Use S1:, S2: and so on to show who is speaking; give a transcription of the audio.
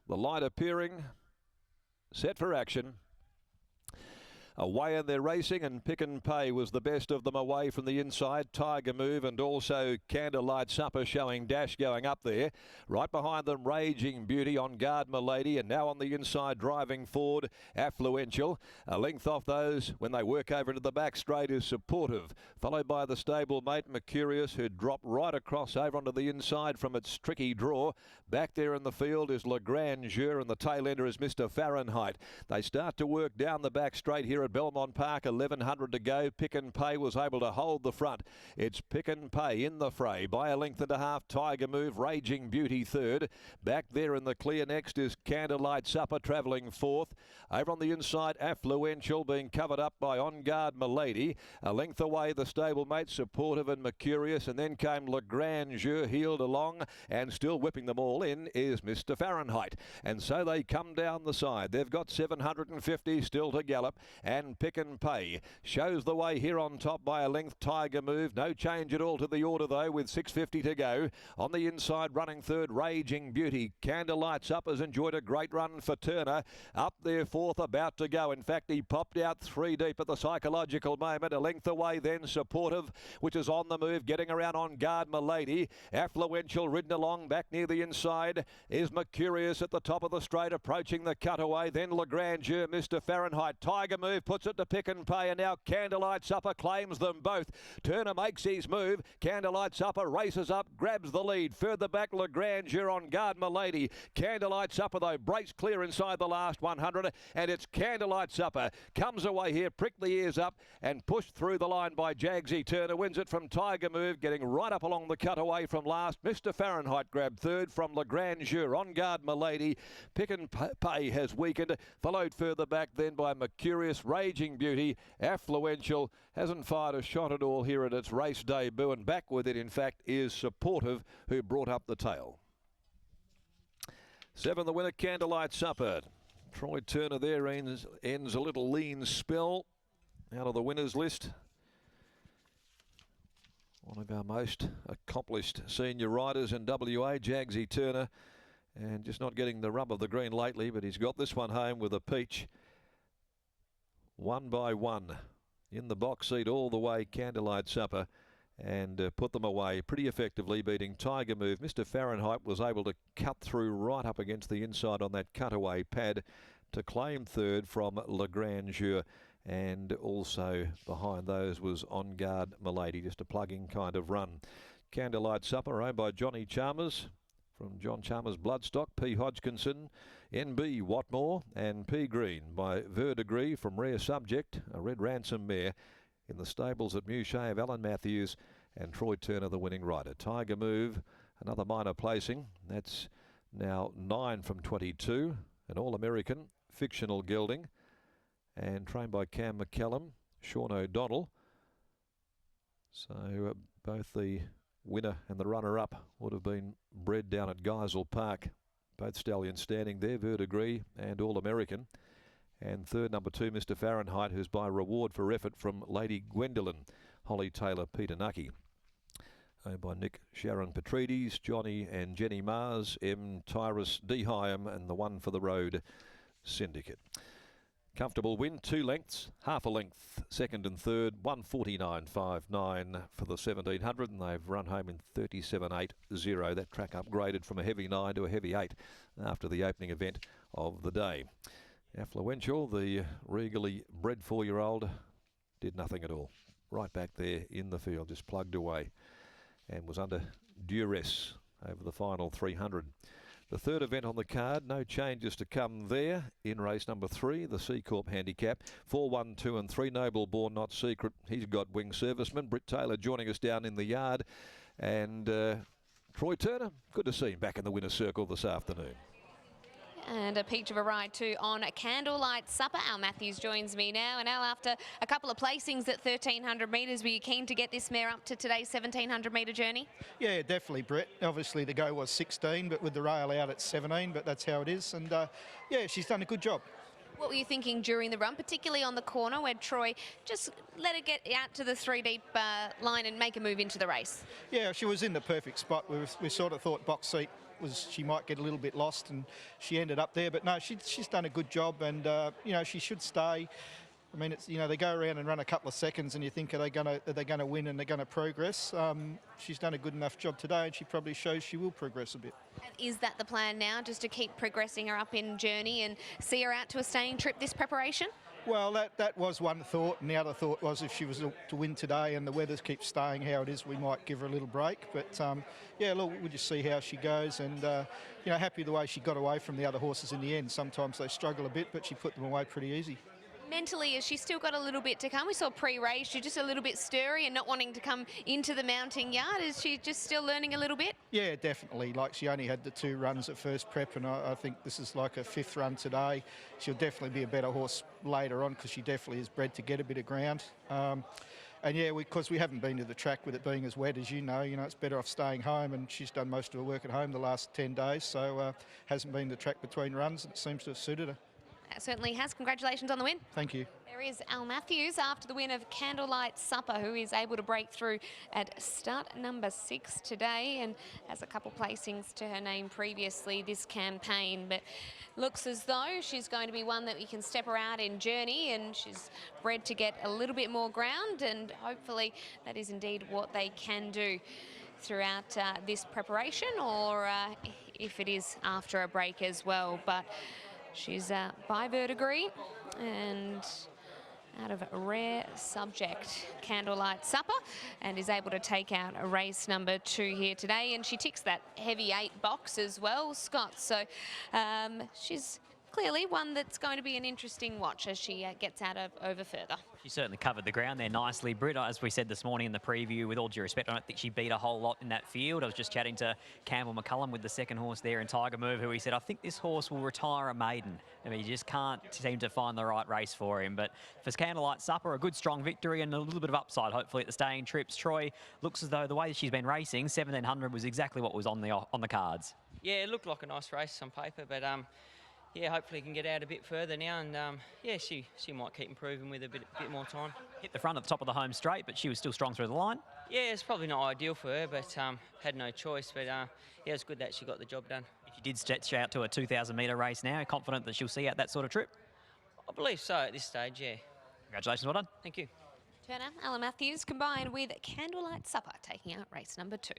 S1: The light appearing, set for action. Away and they're racing, and Pick and Pay was the best of them away from the inside. Tiger Move and also Candlelight Supper showing dash going up there. Right behind them, Raging Beauty, On Guard Milady, and now on the inside driving forward, Affluential. A length off those when they work over into the back straight is Supportive, followed by the stablemate Mercurius, who dropped right across over onto the inside from its tricky draw. Back there in the field is Le Grand Jeu, and the tail ender is Mr. Fahrenheit. They start to work down the back straight here at Belmont Park, 1100 to go. Pick and Pay was able to hold the front. It's Pick and Pay in the fray by a length and a half. Tiger Move, Raging Beauty third. Back there in the clear next is Candlelight Supper travelling fourth. Over on the inside, Affluential being covered up by On Guard Milady. A length away, the stablemate Supportive and Mercurius, and then came Le Grand Jeu heeled along, and still whipping them all in is Mr. Fahrenheit. And so they come down the side. They've got 750 still to gallop, and Pick and Pay shows the way here on top by a length. Tiger Move, no change at all to the order though, with 650 to go. On the inside, running third, Raging Beauty. Candlelight Up has enjoyed a great run for Turner. Up there fourth, about to go. In fact, he popped out three deep at the psychological moment. A length away then, Supportive, which is on the move, getting around On Guard Milady. Affluential ridden along back near the inside is Mercurius at the top of the straight, approaching the cutaway. Then Le Grand Jeu, Mr. Fahrenheit. Tiger Move puts it to Pick and Pay, and now Candlelight Supper claims them both. Turner makes his move. Candlelight Supper races up, grabs the lead. Further back, Le Grand Jeu, On Guard Milady. Candlelight Supper, though, breaks clear inside the last 100, and it's Candlelight Supper. Comes away here, pricked the ears up, and pushed through the line by Jagsy. Turner wins it from Tiger Move, getting right up along the cutaway from last. Mr. Fahrenheit grabbed third from Le Grand Jeu. On Guard Milady. Pick and Pay has weakened, followed further back then by Mercurius. Raging Beauty. Affluential hasn't fired a shot at all here at its race debut, and back with it in fact is Supportive, who brought up the tail. 7 the winner, Candlelight Supper. Troy Turner there ends a little lean spell out of the winners list. One of our most accomplished senior riders in WA, Jagsy Turner, and just not getting the rub of the green lately, but he's got this one home with a peach. 1 by 1 in the box seat all the way, Candlelight Supper, and put them away pretty effectively, beating Tiger Move. Mr. Fahrenheit was able to cut through right up against the inside on that cutaway pad to claim third from Le Grand Jeu, and also behind those was On Guard Milady. Just a plug-in kind of run. Candlelight Supper owned by Johnny Chalmers, from John Chalmers Bloodstock, P. Hodgkinson, N.B. Watmore, and P. Green by Verdegree from Rare Subject, a Red Ransom mare, in the stables at Mouchet of Alan Matthews, and Troy Turner the winning rider. Tiger Move, another minor placing. That's now 9 from 22, an All-American, fictional gelding, and trained by Cam McCallum, Sean O'Donnell. So both the winner and the runner-up would have been bred down at Geisel Park. Both stallions standing there, Verdegree and All-American. And third, number 2, Mr. Fahrenheit, who's by reward for effort from Lady Gwendolyn, Holly Taylor, Peter Nucky. Owned by Nick Sharon Petrides, Johnny and Jenny Mars, M. Tyrus D. Hyam, and the One for the Road Syndicate. Comfortable win, 2 lengths, half a length, second and third, 149.59 for the 1700, and they've run home in 37.80. That track upgraded from a heavy 9 to a heavy 8 after the opening event of the day. Affluential, the regally bred 4-year-old, did nothing at all. Right back there in the field, just plugged away, and was under duress over the final 300. The third event on the card, no changes to come there. In race number 3, the C Corp handicap, 4, 1, 2 and 3, Noble Born Not Secret. He's got Wing Serviceman. Britt Taylor joining us down in the yard. And Troy Turner, good to see him back in the winner's circle this afternoon.
S2: And a peach of a ride too on Candlelight Supper. Al Matthews joins me now. And Al, after a couple of placings at 1,300 metres, were you keen to get this mare up to today's 1,700 metre journey?
S3: Yeah, definitely, Brett. Obviously the go was 16, but with the rail out at 17, but that's how it is. And yeah, she's done a good job.
S2: What were you thinking during the run, particularly on the corner where Troy just let her get out to the 3 deep line and make a move into the race?
S3: Yeah, she was in the perfect spot. We sort of thought box seat she might get a little bit lost, and she ended up there. But no, she's done a good job, and you know, she should stay. I mean, it's, you know, they go around and run a couple of seconds, and you think, are they going to win and they're going to progress? She's done a good enough job today, and she probably shows she will progress a bit.
S2: And is that the plan now, just to keep progressing her up in journey and see her out to a staying trip this preparation?
S3: Well, that was one thought, and the other thought was if she was to win today and the weather keeps staying how it is, we might give her a little break. But yeah, look, we'll just see how she goes, and you know, happy the way she got away from the other horses in the end. Sometimes they struggle a bit, but she put them away pretty easy.
S2: Mentally, has she still got a little bit to come? We saw pre-race, she's just a little bit stirry and not wanting to come into the mounting yard. Is she just still learning a little bit?
S3: Yeah, definitely. Like, she only had the 2 runs at first prep, and I think this is like a 5th run today. She'll definitely be a better horse later on, because she definitely is bred to get a bit of ground. And yeah, because we haven't been to the track with it being as wet as you know, it's better off staying home, and she's done most of her work at home the last 10 days, so hasn't been to the track between runs. It seems to have suited her.
S2: That certainly has. Congratulations on the win.
S3: Thank you.
S2: There is Al Matthews after the win of Candlelight Supper, who is able to break through at start number 6 today and has a couple placings to her name previously this campaign, but looks as though she's going to be one that we can step her out in journey, and she's bred to get a little bit more ground, and hopefully that is indeed what they can do throughout this preparation, or if it is after a break as well. But she's by verdigris and out of Rare Subject, Candlelight Supper, and is able to take out a race number 2 here today. And she ticks that heavy 8 box as well, Scott. So she's clearly one that's going to be an interesting watch as she gets out over further.
S4: She certainly covered the ground there nicely, Britt. As we said this morning in the preview, with all due respect, I don't think she beat a whole lot in that field. I was just chatting to Campbell McCullum with the second horse there in Tiger Move, who he said, I think this horse will retire a maiden. I mean, you just can't seem to find the right race for him. But for Candlelight Supper, a good strong victory and a little bit of upside, hopefully, at the staying trips. Troy, looks as though the way she's been racing, 1700 was exactly what was on the cards.
S5: Yeah, it looked like a nice race on paper, but yeah, hopefully can get out a bit further now, and yeah, she might keep improving with a bit more time.
S4: Hit the front at the top of the home straight, but she was still strong through the line.
S5: Yeah, it's probably not ideal for her, but had no choice. But yeah, it's good that she got the job done.
S4: If you did stretch out to a 2,000-metre race now, confident that she'll see out that sort of trip?
S5: I believe so at this stage, yeah.
S4: Congratulations, well done.
S5: Thank you.
S2: Turner, Alan Matthews combined with Candlelight Supper taking out race number 2.